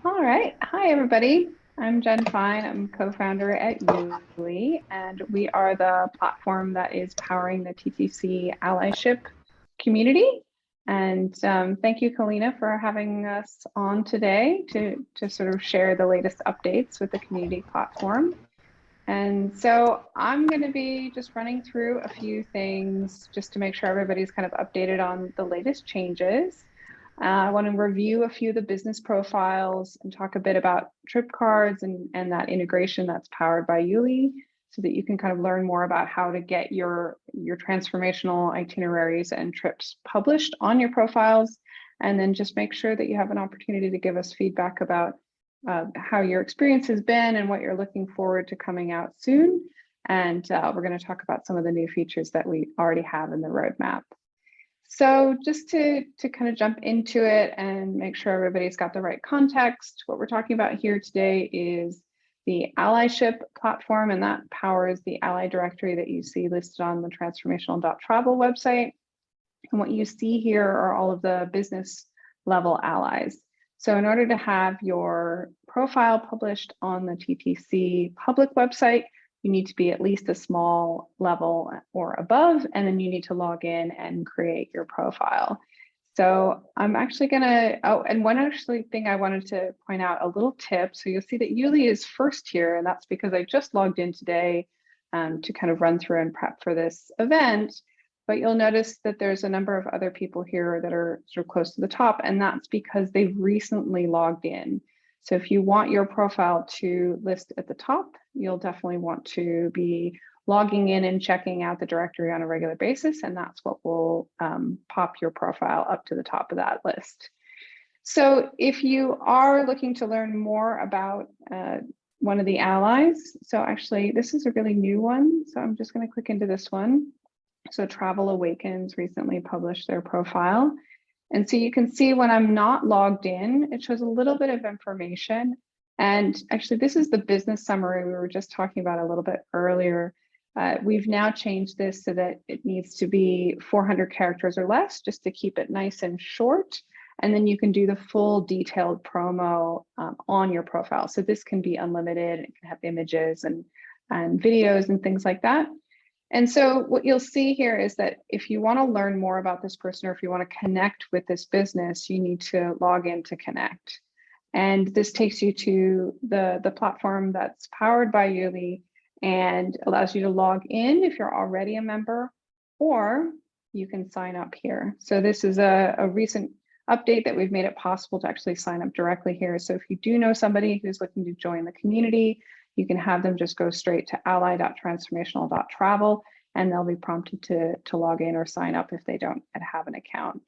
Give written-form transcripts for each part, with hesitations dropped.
All right. Hi, everybody. I'm Jen Fein. I'm co-founder at YouLi, and we are the platform that is powering the TTC Allyship community. And thank you, Kalina, for having us on today to sort of share the latest updates with the community platform. And so I'm going to be just running through a few things just to make sure everybody's kind of updated on the latest changes. I want to review a few of the business profiles and talk a bit about trip cards and that integration that's powered by YouLi so that you can kind of learn more about how to get your transformational itineraries and trips published on your profiles. And then just make sure that you have an opportunity to give us feedback about how your experience has been and what you're looking forward to coming out soon. And we're going to talk about some of the new features that we already have in the roadmap. So just to kind of jump into it and make sure everybody's got the right context, what we're talking about here today is the allyship platform, and that powers the ally directory that you see listed on the transformational.travel website. And what you see here are all of the business level allies. So in order to have your profile published on the TTC public website, you need to be at least a small level or above, and then you need to log in and create your profile. So I'm actually gonna, oh, and one actually thing I wanted to point out, a little tip. So you'll see that YouLi is first here, and that's because I just logged in today to kind of run through and prep for this event. But you'll notice that there's a number of other people here that are sort of close to the top, and that's because they've recently logged in. So if you want your profile to list at the top, you'll definitely want to be logging in and checking out the directory on a regular basis, and that's what will pop your profile up to the top of that list. So if you are looking to learn more about one of the allies, so actually this is a really new one, so I'm just going to click into this one. So Travel Awakens recently published their profile. And so you can see when I'm not logged in, it shows a little bit of information. And actually, this is the business summary we were just talking about a little bit earlier. We've now changed this so that it needs to be 400 characters or less, just to keep it nice and short. And then you can do the full detailed promo on your profile. So this can be unlimited, it can have images and videos and things like that. And so what you'll see here is that if you want to learn more about this person or if you want to connect with this business, you need to log in to connect. And this takes you to the platform that's powered by YouLi and allows you to log in if you're already a member, or you can sign up here. So this is a recent update that we've made it possible to actually sign up directly here. So if you do know somebody who's looking to join the community, you can have them just go straight to ally.transformational.travel and they'll be prompted to log in or sign up if they don't have an account.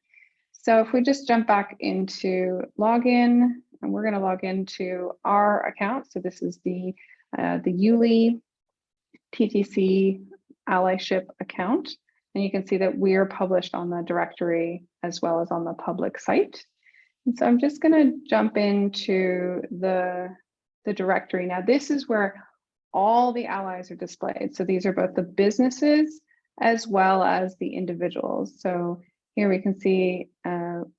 So if we just jump back into login, and we're going to log into our account. So this is the YouLi TTC Allyship account. And you can see that we're published on the directory as well as on the public site. And so I'm just going to jump into the directory. Now, this is where all the allies are displayed. So these are both the businesses as well as the individuals. So here we can see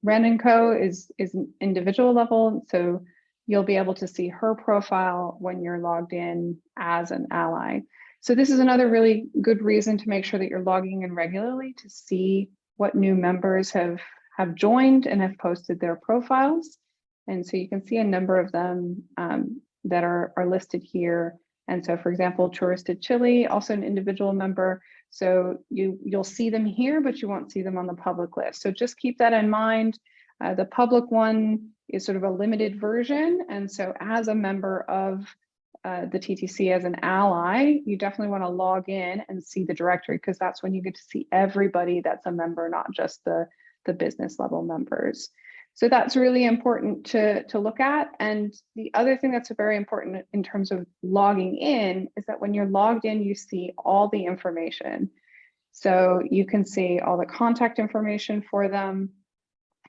Ren & Co is an individual level. So you'll be able to see her profile when you're logged in as an ally. So this is another really good reason to make sure that you're logging in regularly to see what new members have joined and have posted their profiles. And so you can see a number of them that are listed here. And so, for example, Touristed Chile, also an individual member. So you'll see them here, but you won't see them on the public list. So just keep that in mind. The public one is sort of a limited version. And so as a member of the TTC as an ally, you definitely want to log in and see the directory, because that's when you get to see everybody that's a member, not just the business level members. So that's really important to look at. And the other thing that's very important in terms of logging in is that when you're logged in, you see all the information. So you can see all the contact information for them.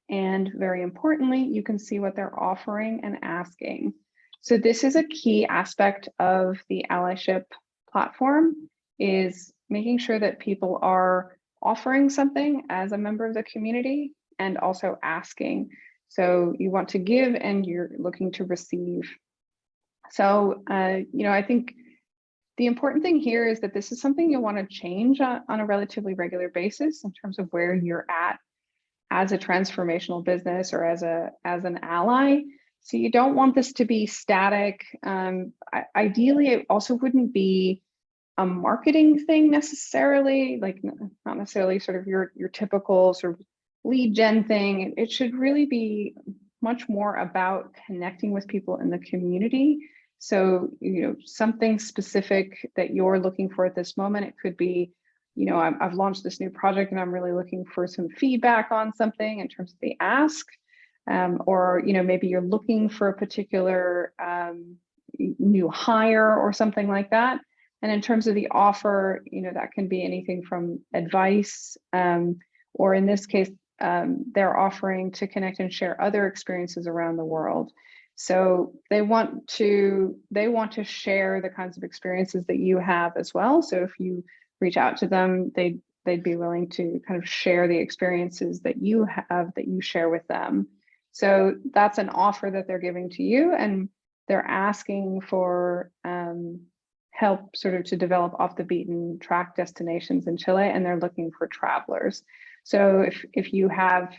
And very importantly, you can see what they're offering and asking. So this is a key aspect of the allyship platform, is making sure that people are offering something as a member of the community and also asking. So you want to give and you're looking to receive. So, I think the important thing here is that this is something you'll want to change on a relatively regular basis in terms of where you're at as a transformational business or as an ally. So you don't want this to be static. Ideally, it also wouldn't be a marketing thing necessarily, like not necessarily sort of your typical sort of lead gen thing. It should really be much more about connecting with people in the community. So, something specific that you're looking for at this moment, it could be, I've launched this new project and I'm really looking for some feedback on something in terms of the ask. Or, maybe you're looking for a particular new hire or something like that. And in terms of the offer, that can be anything from advice, or in this case, they're offering to connect and share other experiences around the world. So they want to share the kinds of experiences that you have as well. So if you reach out to them, they'd be willing to kind of share the experiences that you have that you share with them. So that's an offer that they're giving to you, and they're asking for help sort of to develop off the beaten track destinations in Chile, and they're looking for travelers. So if you have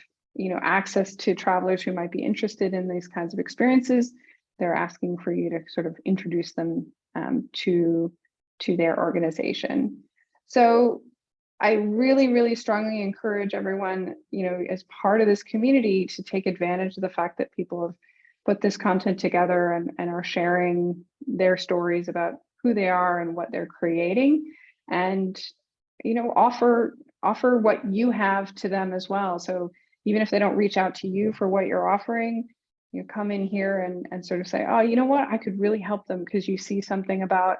access to travelers who might be interested in these kinds of experiences, they're asking for you to sort of introduce them to their organization. So I really, really strongly encourage everyone, as part of this community, to take advantage of the fact that people have put this content together and are sharing their stories about who they are and what they're creating, and offer what you have to them as well. So even if they don't reach out to you for what you're offering, come in here and sort of say, oh, you know what, I could really help them because you see something about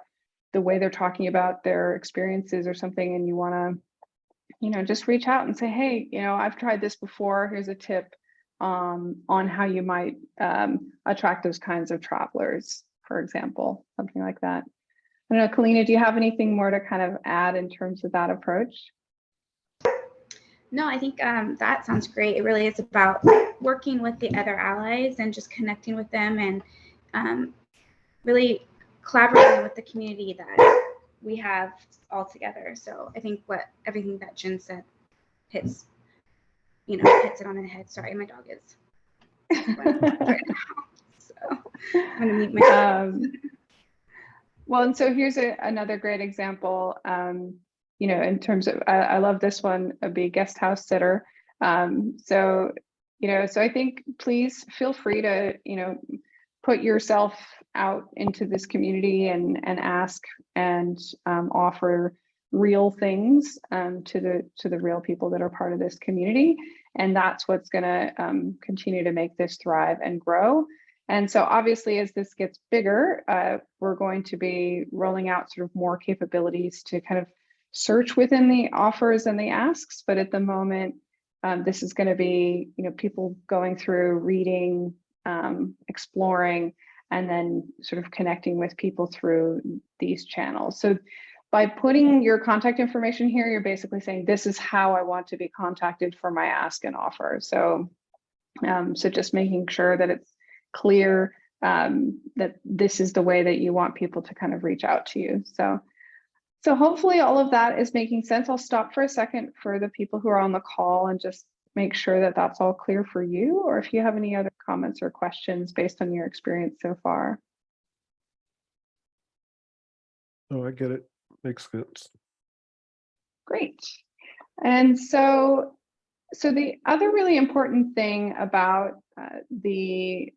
the way they're talking about their experiences or something, and you want to, just reach out and say, hey, I've tried this before. Here's a tip on how you might attract those kinds of travelers, for example, something like that. I don't know, Kalina, do you have anything more to kind of add in terms of that approach? No, I think that sounds great. It really is about working with the other allies and just connecting with them, and really collaborating with the community that we have all together. So I think everything that Jen said hits it on the head. Sorry, my dog is right now, so I'm gonna mute my well, and so here's another great example. In terms of, I love this one, be a guest house sitter. So I think please feel free to, put yourself out into this community and ask and offer real things to the real people that are part of this community. And that's what's going to continue to make this thrive and grow. And so obviously, as this gets bigger, we're going to be rolling out sort of more capabilities to kind of search within the offers and the asks. But at the moment, this is going to be, people going through, reading, exploring, and then sort of connecting with people through these channels. So by putting your contact information here, you're basically saying, this is how I want to be contacted for my ask and offer. So, so just making sure that it's clear that this is the way that you want people to kind of reach out to you. So hopefully all of that is making sense. I'll stop for a second for the people who are on the call and just make sure that that's all clear for you, or if you have any other comments or questions based on your experience so far. Oh, I get it. Makes sense. Great. And so the other really important thing about the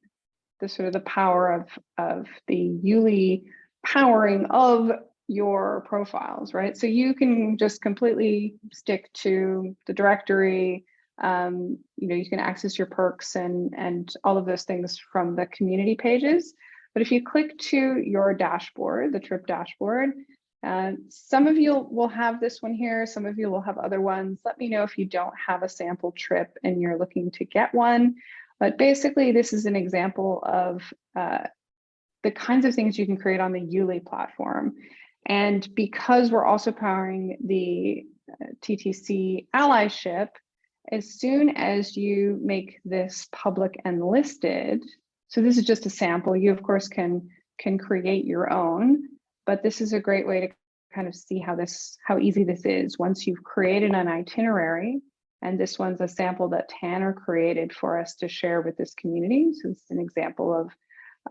sort of the power of the YouLi powering of your profiles, right? So you can just completely stick to the directory. You can access your perks and all of those things from the community pages. But if you click to your dashboard, the trip dashboard, some of you will have this one here. Some of you will have other ones. Let me know if you don't have a sample trip and you're looking to get one. But basically, this is an example of the kinds of things you can create on the YouLi platform. And because we're also powering the TTC Allyship, as soon as you make this public and listed, so this is just a sample, you of course can create your own, but this is a great way to kind of see how easy this is. Once you've created an itinerary, and this one's a sample that Tanner created for us to share with this community. So it's an example of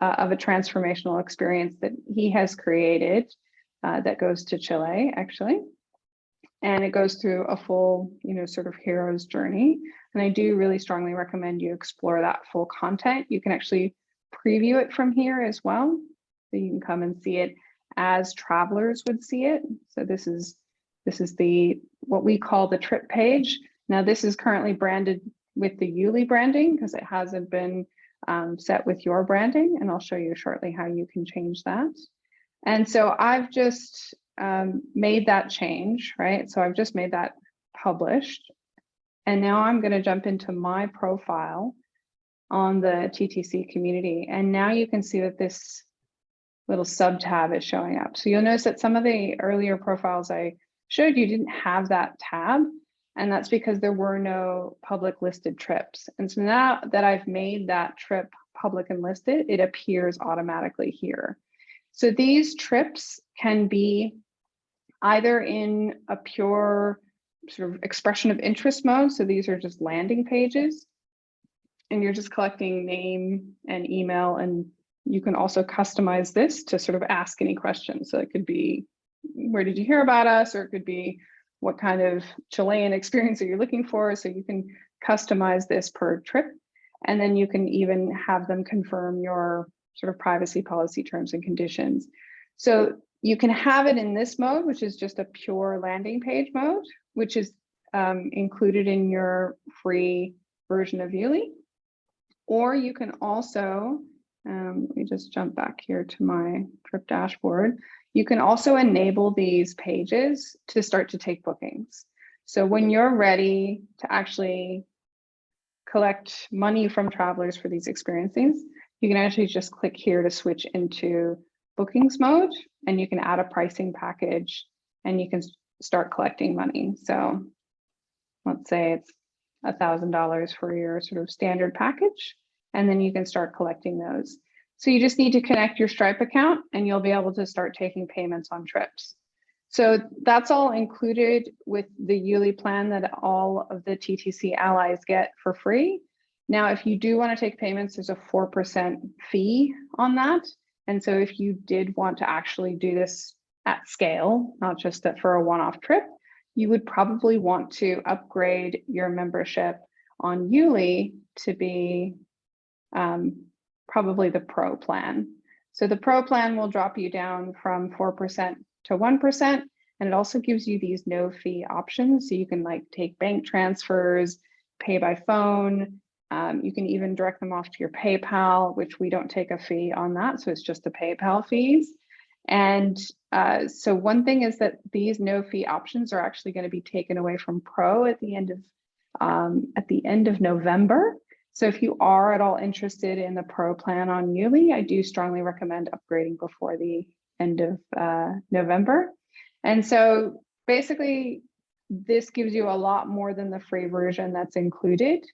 a transformational experience that he has created that goes to Chile, actually. And it goes through a full, sort of hero's journey. And I do really strongly recommend you explore that full content. You can actually preview it from here as well. So you can come and see it as travelers would see it. So this is what we call the trip page. Now this is currently branded with the YouLi branding because it hasn't been set with your branding, and I'll show you shortly how you can change that. And so I've just made that change, right? So I've just made that published. And now I'm going to jump into my profile on the TTC community. And now you can see that this little sub tab is showing up. So you'll notice that some of the earlier profiles I showed you didn't have that tab. And that's because there were no public listed trips. And so now that I've made that trip public and listed, it appears automatically here. So these trips can be either in a pure sort of expression of interest mode. So these are just landing pages and you're just collecting name and email, and you can also customize this to sort of ask any questions. So it could be, where did you hear about us? Or it could be, what kind of Chilean experience are you looking for? So you can customize this per trip. And then you can even have them confirm your sort of privacy policy terms and conditions. So you can have it in this mode, which is just a pure landing page mode, which is included in your free version of YouLi. Or you can also, let me just jump back here to my trip dashboard. You can also enable these pages to start to take bookings. So when you're ready to actually collect money from travelers for these experiences, you can actually just click here to switch into bookings mode, and you can add a pricing package and you can start collecting money. So let's say it's $1,000 for your sort of standard package, and then you can start collecting those. So you just need to connect your Stripe account and you'll be able to start taking payments on trips. So that's all included with the YouLi plan that all of the TTC allies get for free. Now, if you do want to take payments, there's a 4% fee on that. And so if you did want to actually do this at scale, not just that for a one-off trip, you would probably want to upgrade your membership on YouLi to be probably the Pro plan. So the Pro plan will drop you down from 4% to 1%. And it also gives you these no fee options. So you can like take bank transfers, pay by phone. You can even direct them off to your PayPal, which we don't take a fee on that. So it's just the PayPal fees. And so one thing is that these no fee options are actually going to be taken away from Pro at the end of November. So if you are at all interested in the Pro plan on YouLi, I do strongly recommend upgrading before the end of November. And so basically, this gives you a lot more than the free version that's included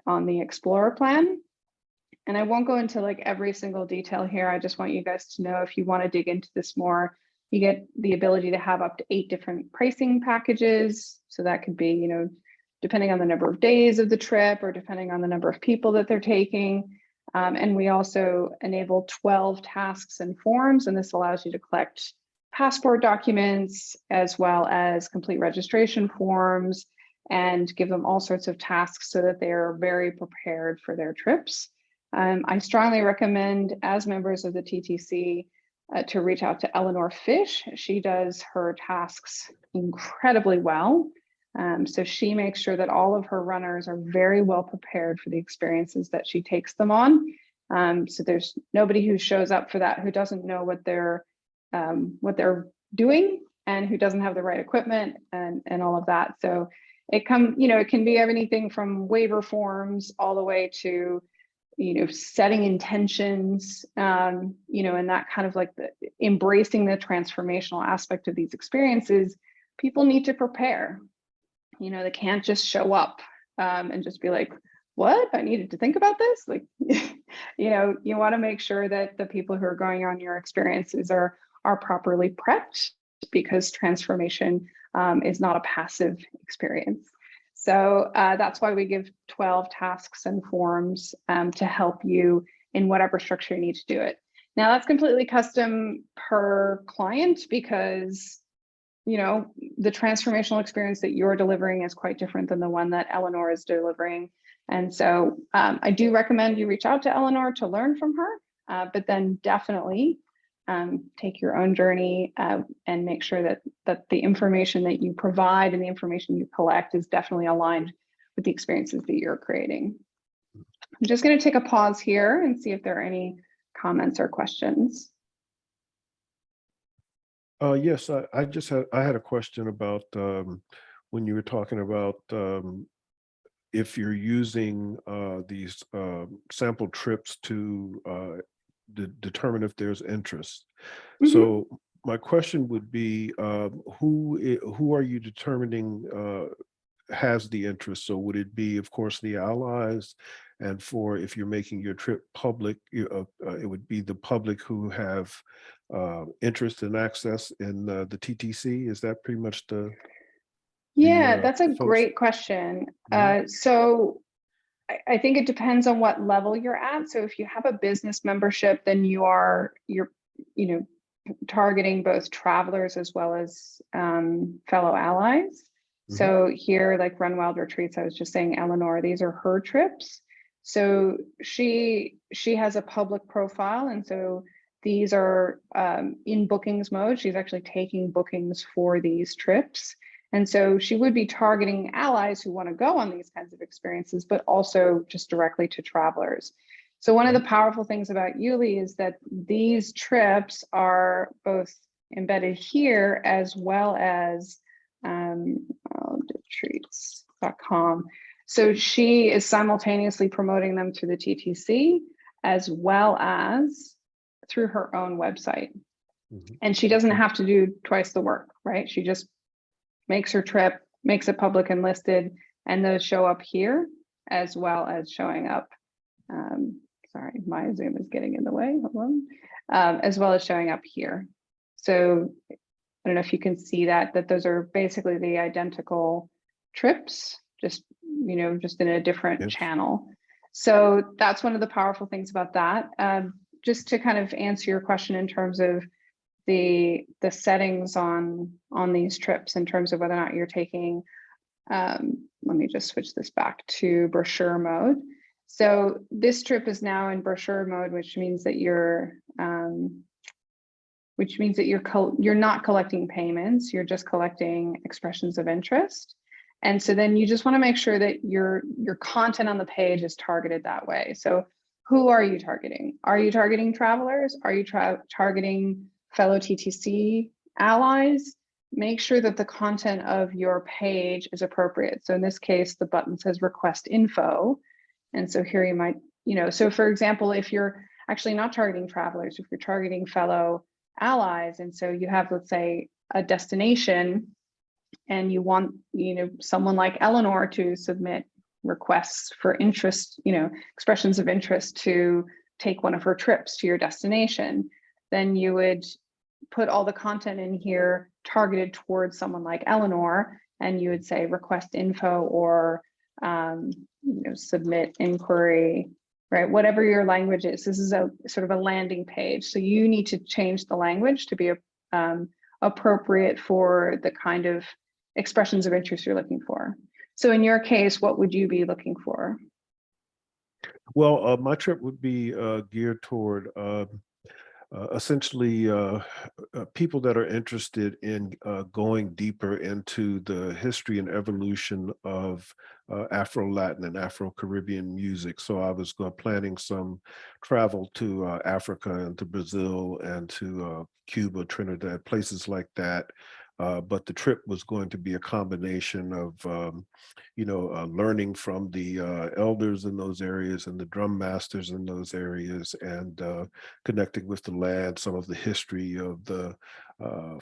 on the Explorer plan. And I won't go into like every single detail here. I just want you guys to know, if you want to dig into this more, you get the ability to have up to 8 different pricing packages. So that could be, depending on the number of days of the trip or depending on the number of people that they're taking. And we also enable 12 tasks and forms, and this allows you to collect passport documents as well as complete registration forms and give them all sorts of tasks so that they're very prepared for their trips. I strongly recommend, as members of the TTC, to reach out to Eleanor Fish. She does her tasks incredibly well. So she makes sure that all of her runners are very well prepared for the experiences that she takes them on. So there's nobody who shows up for that who doesn't know what they're doing and who doesn't have the right equipment and all of that. So it can be anything from waiver forms all the way to setting intentions, and that kind of like embracing the transformational aspect of these experiences. People need to prepare. They can't just show up and just be like, what? I needed to think about this? Like, you want to make sure that the people who are going on your experiences are properly prepped, because transformation is not a passive experience. So that's why we give 12 tasks and forms to help you in whatever structure you need to do it. Now that's completely custom per client, because the transformational experience that you're delivering is quite different than the one that Eleanor is delivering. And so I do recommend you reach out to Eleanor to learn from her, but then definitely take your own journey and make sure that the information that you provide and the information you collect is definitely aligned with the experiences that you're creating. I'm just going to take a pause here and see if there are any comments or questions. Yes, I had a question about when you were talking about if you're using these sample trips to determine if there's interest. Mm-hmm. So my question would be, who are you determining has the interest? So would it be, of course, the allies? And if you're making your trip public, it would be the public who have interest and access in the TTC. Is that pretty much Yeah, that's a folks? great question. Mm-hmm. So I think it depends on what level you're at. So if you have a business membership, then you're targeting both travelers as well as fellow allies. Mm-hmm. So here, like Run Wild Retreats, I was just saying, Eleanor, these are her trips. So she has a public profile, and so these are in bookings mode. She's actually taking bookings for these trips. And so she would be targeting allies who want to go on these kinds of experiences, but also just directly to travelers. So one of the powerful things about YouLi is that these trips are both embedded here as well as retreats.com. So she is simultaneously promoting them through the TTC as well as through her own website. Mm-hmm. And she doesn't have to do twice the work, right? She just makes her trip, makes it public and listed, and those show up here as well as showing up. Sorry, my Zoom is getting in the way. Hold on. As well as showing up here. So I don't know if you can see that those are basically the identical trips, just in a different channel. So that's one of the powerful things about that. Just to kind of answer your question in terms of the settings on these trips, in terms of whether or not you're taking, let me just switch this back to brochure mode. So this trip is now in brochure mode, which means that you're not collecting payments, you're just collecting expressions of interest. And so then you just want to make sure that your content on the page is targeted that way. So who are you targeting? Are you targeting travelers? Are you targeting fellow TTC allies? Make sure that the content of your page is appropriate. So in this case, the button says request info. And so here you might, so for example, if you're actually not targeting travelers, if you're targeting fellow allies, and so you have, let's say, a destination, and you want, someone like Eleanor to submit requests for interest, expressions of interest to take one of her trips to your destination, then you would put all the content in here targeted towards someone like Eleanor, and you would say request info or submit inquiry, right? Whatever your language is. This is a sort of a landing page. So you need to change the language to be appropriate for the kind of expressions of interest you're looking for. So in your case, what would you be looking for? Well, my trip would be geared toward essentially people that are interested in going deeper into the history and evolution of Afro-Latin and Afro-Caribbean music. So I was planning some travel to Africa and to Brazil and to Cuba, Trinidad, places like that. But the trip was going to be a combination of, learning from the elders in those areas and the drum masters in those areas, and connecting with the land, some of the history of the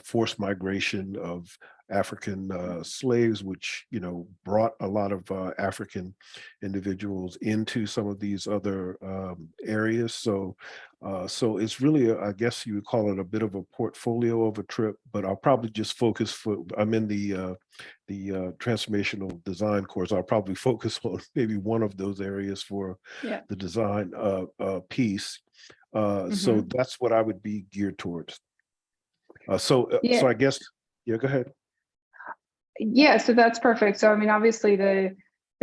forced migration of African slaves, which, you know, brought a lot of African individuals into some of these other areas. So it's really, I guess you would call it a bit of a portfolio of a trip, but I'll probably just focus I'm in the transformational design course. I'll probably focus on maybe one of those areas for the design piece. So that's what I would be geared towards. So I guess, yeah, go ahead. Yeah, so that's perfect. So I mean, obviously the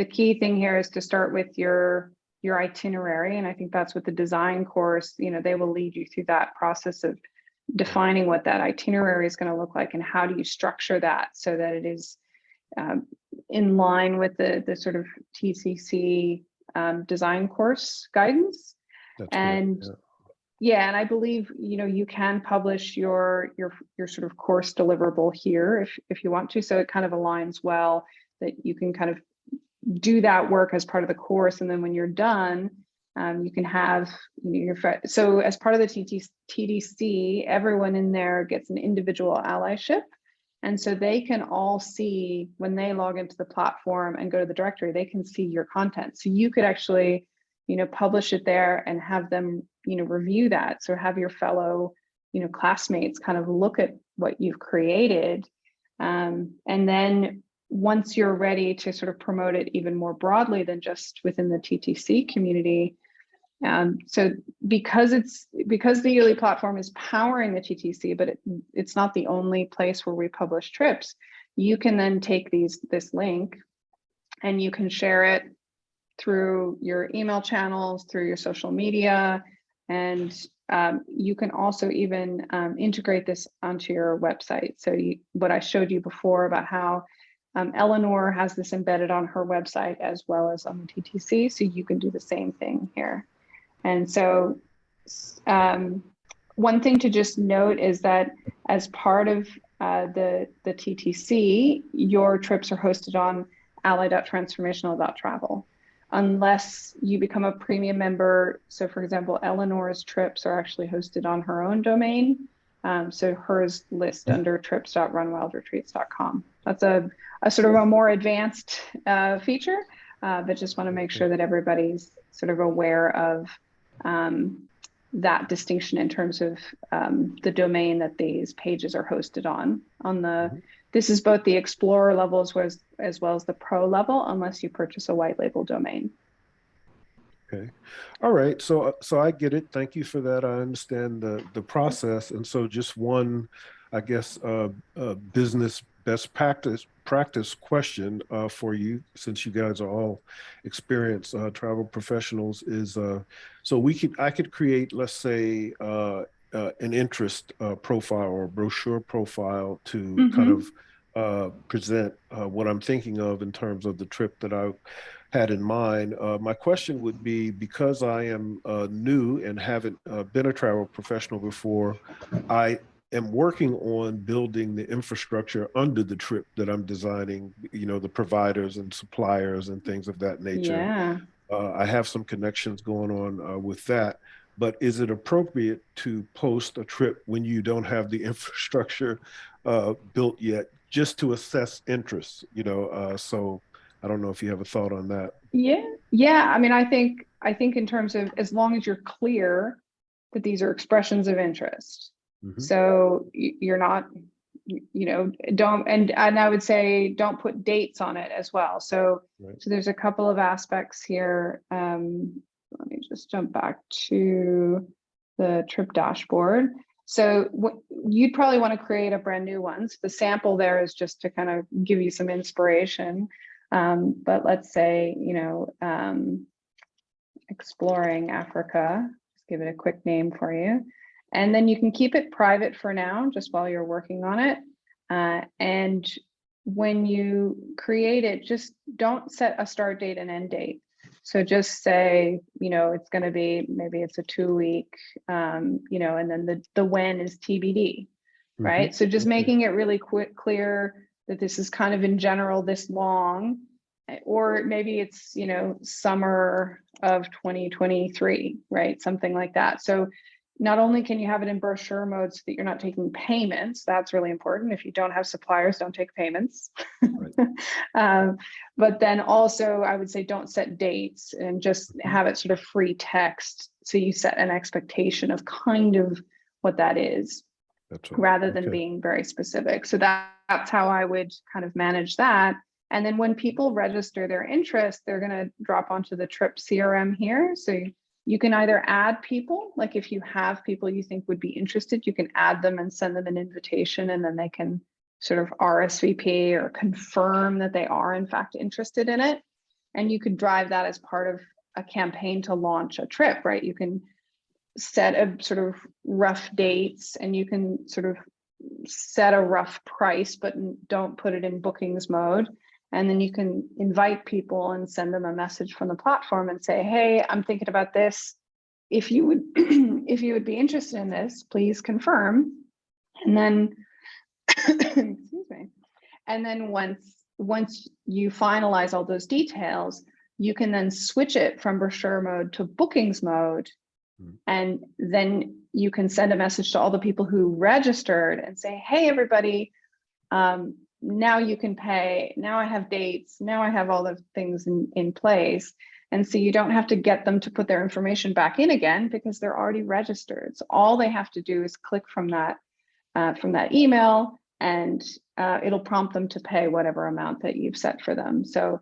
key thing here is to start with your itinerary, and I think that's what the design course, you know, they will lead you through that process of defining what that itinerary is going to look like and how do you structure that so that it is in line with the sort of TCC design course guidance. That's and great. Yeah, and I believe, you know, you can publish your sort of course deliverable here if you want to. So it kind of aligns well that you can kind of do that work as part of the course, and then when you're done, you can have, you know, so as part of the TDC, everyone in there gets an individual allyship, and so they can all see when they log into the platform and go to the directory, they can see your content. So you could actually, you know, publish it there and have them, you know, review that. So have your fellow, you know, classmates kind of look at what you've created. And then once you're ready to sort of promote it even more broadly than just within the TTC community. So because the YouLi platform is powering the TTC, but it's not the only place where we publish trips, you can then take this link and you can share it through your email channels, through your social media, and you can also even integrate this onto your website. So what I showed you before about how Eleanor has this embedded on her website as well as on the TTC, so you can do the same thing here. And so one thing to just note is that as part of the TTC, your trips are hosted on ally.transformational.travel. Unless you become a premium member. So for example, Eleanor's trips are actually hosted on her own domain. So hers list under trips.runwildretreats.com. That's a sort of a more advanced feature, but just want to make sure that everybody's sort of aware of that distinction in terms of the domain that these pages are hosted on. This is both the Explorer level as well as the Pro level, unless you purchase a white label domain. Okay. All right. So I get it. Thank you for that. I understand the process. And so just one, I guess, business best practice question for you, since you guys are all experienced travel professionals, is so I could create, let's say, an interest profile or a brochure profile to kind of present what I'm thinking of in terms of the trip that I had in mind. My question would be, because I am new and haven't been a travel professional before, I am working on building the infrastructure under the trip that I'm designing, you know, the providers and suppliers and things of that nature. Yeah. I have some connections going on with that. But is it appropriate to post a trip when you don't have the infrastructure built yet, just to assess interest? You know, so I don't know if you have a thought on that. Yeah. I mean, I think in terms of, as long as you're clear that these are expressions of interest. So you're not, you know, and I would say don't put dates on it as well. So there's a couple of aspects here. Let me just jump back to the trip dashboard. So you'd probably want to create a brand new one. So the sample there is just to kind of give you some inspiration. But let's say, you know, exploring Africa, just give it a quick name for you. And then you can keep it private for now, just while you're working on it. And when you create it, just don't set a start date and end date. So just say, you know, it's going to be, maybe it's a 2-week, you know, and then the when is TBD, right? So just making it really clear that this is kind of in general this long, or maybe it's, you know, summer of 2023, right? Something like that. So not only can you have it in brochure mode so that you're not taking payments, that's really important. If you don't have suppliers, don't take payments. Right. But then also I would say don't set dates and just have it sort of free text. So you set an expectation of kind of what that is, That's right. rather than Okay. being very specific. So that's how I would kind of manage that. And then when people register their interest, they're going to drop onto the Trip CRM here. So you can either add people, like if you have people you think would be interested, you can add them and send them an invitation, and then they can sort of RSVP or confirm that they are in fact interested in it. And you could drive that as part of a campaign to launch a trip, right? You can set a sort of rough dates, and you can sort of set a rough price, but don't put it in bookings mode. And then you can invite people and send them a message from the platform and say, hey, I'm thinking about this. If you would, if you would be interested in this, please confirm. And then, excuse me. And then once you finalize all those details, you can then switch it from brochure mode to bookings mode. And then you can send a message to all the people who registered and say, hey, everybody, now you can pay. Now I have dates. Now I have all the things in place. And so you don't have to get them to put their information back in again because they're already registered. So all they have to do is click from that email, and it'll prompt them to pay whatever amount that you've set for them. So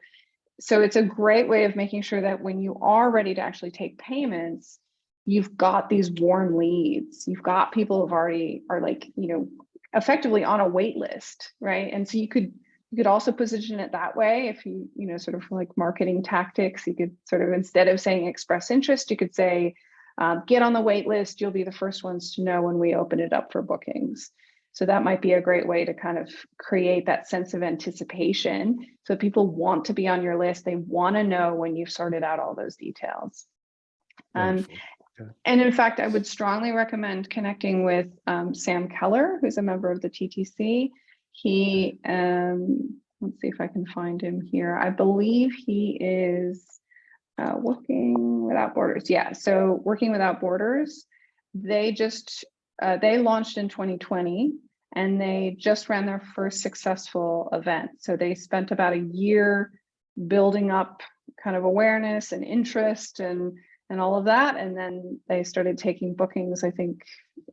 it's a great way of making sure that when you are ready to actually take payments, you've got these warm leads. You've got people who've already are like, effectively on a wait list, right? And so you could also position it that way. If you sort of like marketing tactics, you could sort of, instead of saying express interest, you could say, get on the wait list. You'll be the first ones to know when we open it up for bookings. So that might be a great way to kind of create that sense of anticipation. So people want to be on your list. They want to know when you've sorted out all those details. Okay. And in fact, I would strongly recommend connecting with Sam Keller, who's a member of the TTC. He, let's see if I can find him here. I believe he is Working Without Borders. Yeah, so Working Without Borders, they launched in 2020, and they just ran their first successful event. So they spent about a year building up kind of awareness and interest and all of that. And then they started taking bookings, I think,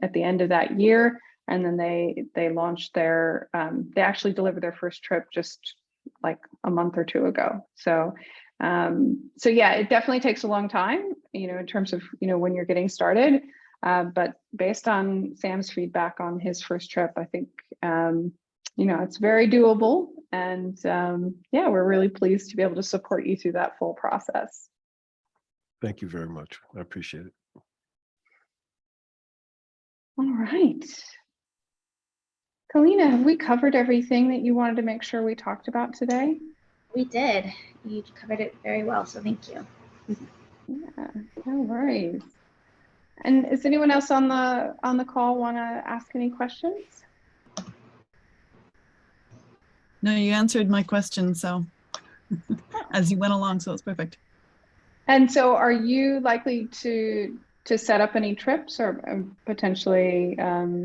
at the end of that year. And then they launched they actually delivered their first trip just like a month or two ago. So yeah, it definitely takes a long time, in terms of, when you're getting started. But based on Sam's feedback on his first trip, I think, it's very doable. And yeah, we're really pleased to be able to support you through that full process. Thank you very much. I appreciate it. All right. Kalina, have we covered everything that you wanted to make sure we talked about today? We did. You covered it very well, so thank you. Yeah, no worries. And is anyone else on the call want to ask any questions? No, you answered my question, so as you went along, so it's perfect. And so are you likely to set up any trips, or potentially, are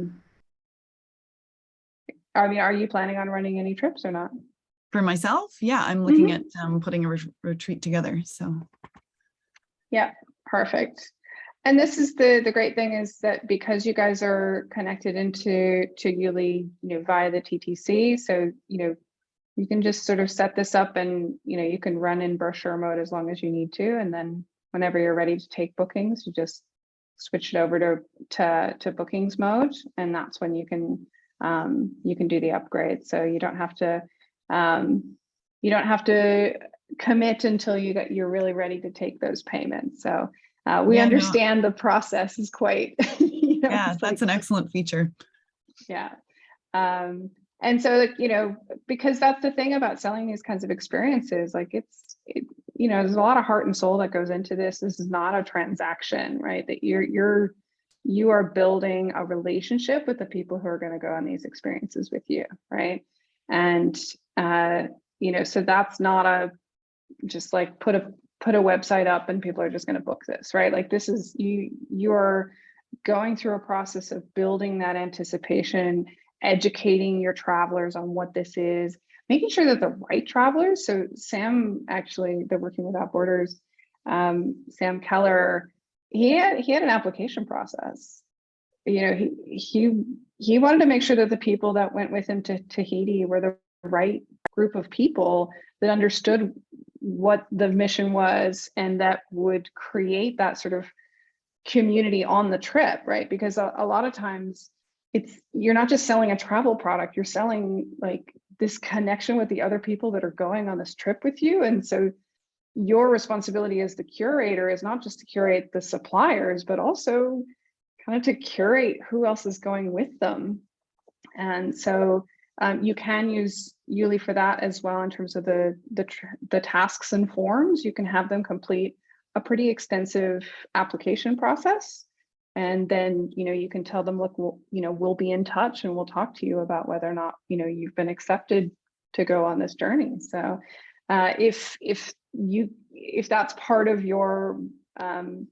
you planning on running any trips or not? For myself, yeah, I'm looking at putting a retreat together. So yeah, perfect. And this is the great thing, is that because you guys are connected into YouLi, via the TTC, so you can just sort of set this up, and you can run in brochure mode as long as you need to, and then whenever you're ready to take bookings, you just switch it over to bookings mode, and that's when you can do the upgrade. So you don't have to commit until you're really ready to take those payments. So we understand the process is quite yeah, that's an excellent feature. Yeah. And so, because that's the thing about selling these kinds of experiences, like there's a lot of heart and soul that goes into this. This is not a transaction, right? That you are building a relationship with the people who are going to go on these experiences with you, right? And so that's not just like put a website up and people are just going to book this, right? Like this is you're going through a process of building that anticipation, educating your travelers on what this is, making sure that the right travelers. So Sam, actually, they're working without borders. Sam Keller, he had an application process. You know, he wanted to make sure that the people that went with him to Tahiti were the right group of people that understood what the mission was and that would create that sort of community on the trip, right? Because a lot of times you're not just selling a travel product, you're selling like this connection with the other people that are going on this trip with you. And so your responsibility as the curator is not just to curate the suppliers, but also kind of to curate who else is going with them. And so you can use YouLi for that as well in terms of the tasks and forms. You can have them complete a pretty extensive application process. And then, you know, you can tell them, look, we'll be in touch and we'll talk to you about whether or not, you know, you've been accepted to go on this journey. So if that's part of your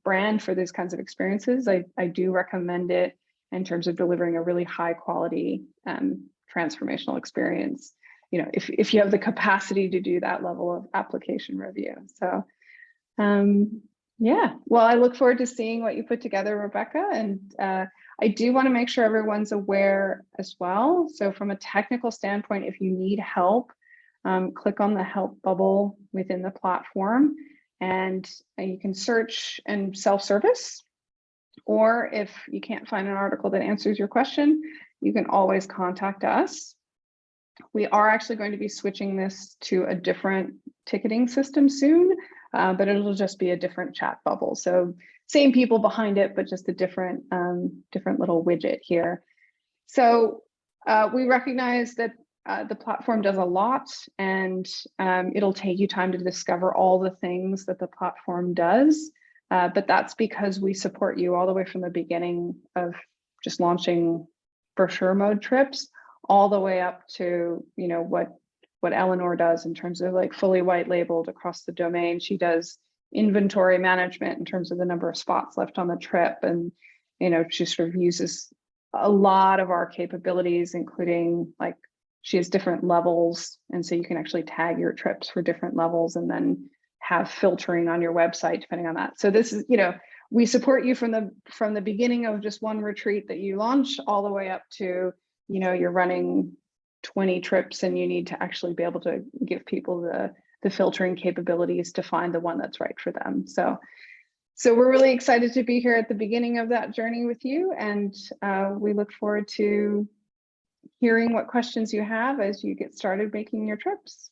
brand for these kinds of experiences, I do recommend it in terms of delivering a really high quality transformational experience, you know, if you have the capacity to do that level of application review. So yeah, well, I look forward to seeing what you put together, Rebecca. And I do want to make sure everyone's aware as well. So from a technical standpoint, if you need help, click on the help bubble within the platform and you can search and self-service. Or if you can't find an article that answers your question, you can always contact us. We are actually going to be switching this to a different ticketing system soon, but it'll just be a different chat bubble. So same people behind it, but just a different little widget here. So we recognize that the platform does a lot, and it'll take you time to discover all the things that the platform does. But that's because we support you all the way from the beginning of just launching brochure mode trips all the way up to, you know, what Eleanor does in terms of like fully white labeled across the domain. She does inventory management in terms of the number of spots left on the trip. And, you know, she sort of uses a lot of our capabilities, including like she has different levels. And so you can actually tag your trips for different levels and then have filtering on your website depending on that. So this is, you know, we support you from the beginning of just one retreat that you launch all the way up to, you know, you're running 20 trips and you need to actually be able to give people the filtering capabilities to find the one that's right for them. So we're really excited to be here at the beginning of that journey with you, and we look forward to hearing what questions you have as you get started making your trips.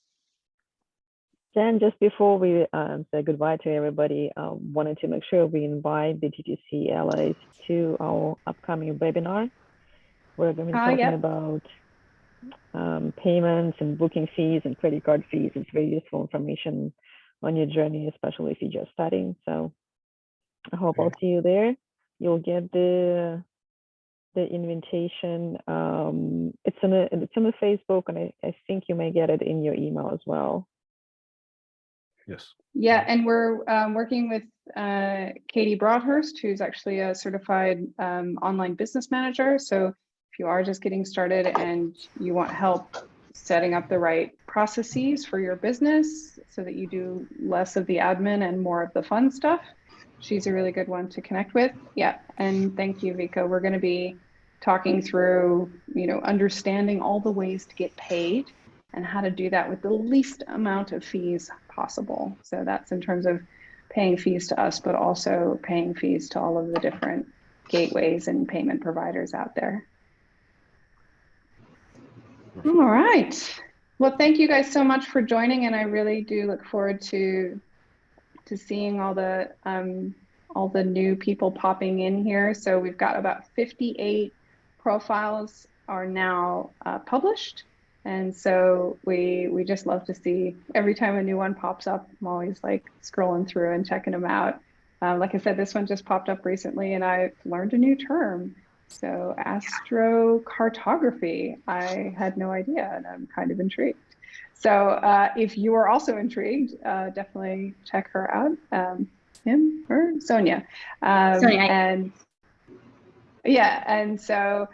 Jen, just before we say goodbye to everybody, wanted to make sure we invite the TTC allies to our upcoming webinar. We're going to be talking about payments and booking fees and credit card fees. It's very useful information on your journey, especially if you're just starting. So I hope I'll see you there. You'll get the invitation. It's on the Facebook, and I think you may get it in your email as well. Yes. Yeah, and we're working with Katie Broadhurst, who's actually a certified online business manager. So if you are just getting started and you want help setting up the right processes for your business so that you do less of the admin and more of the fun stuff, she's a really good one to connect with. Yeah, and thank you, Vika. We're going to be talking through, you know, understanding all the ways to get paid and how to do that with the least amount of fees possible. So that's in terms of paying fees to us, but also paying fees to all of the different gateways and payment providers out there. All right. Well, thank you guys so much for joining, and I really do look forward to seeing all the new people popping in here. So we've got about 58 profiles are now published. And so we just love to see every time a new one pops up. I'm always like scrolling through and checking them out. Like I said, this one just popped up recently and I learned a new term. So astrocartography, I had no idea and I'm kind of intrigued. So if you are also intrigued, definitely check her out, him, her, Sonia. Sonia. And Yeah, and so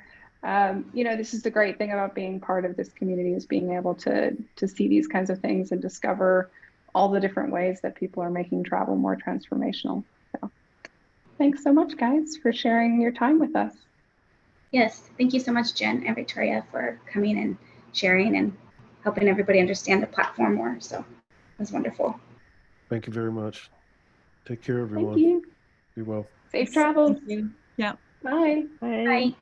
this is the great thing about being part of this community, is being able to see these kinds of things and discover all the different ways that people are making travel more transformational. So thanks so much, guys, for sharing your time with us. Yes, thank you so much, Jen and Victoria, for coming and sharing and helping everybody understand the platform more. So it was wonderful. Thank you very much. Take care, everyone. Thank you. Be well. Safe travels. Thank you. Yeah. Bye. Bye. Bye.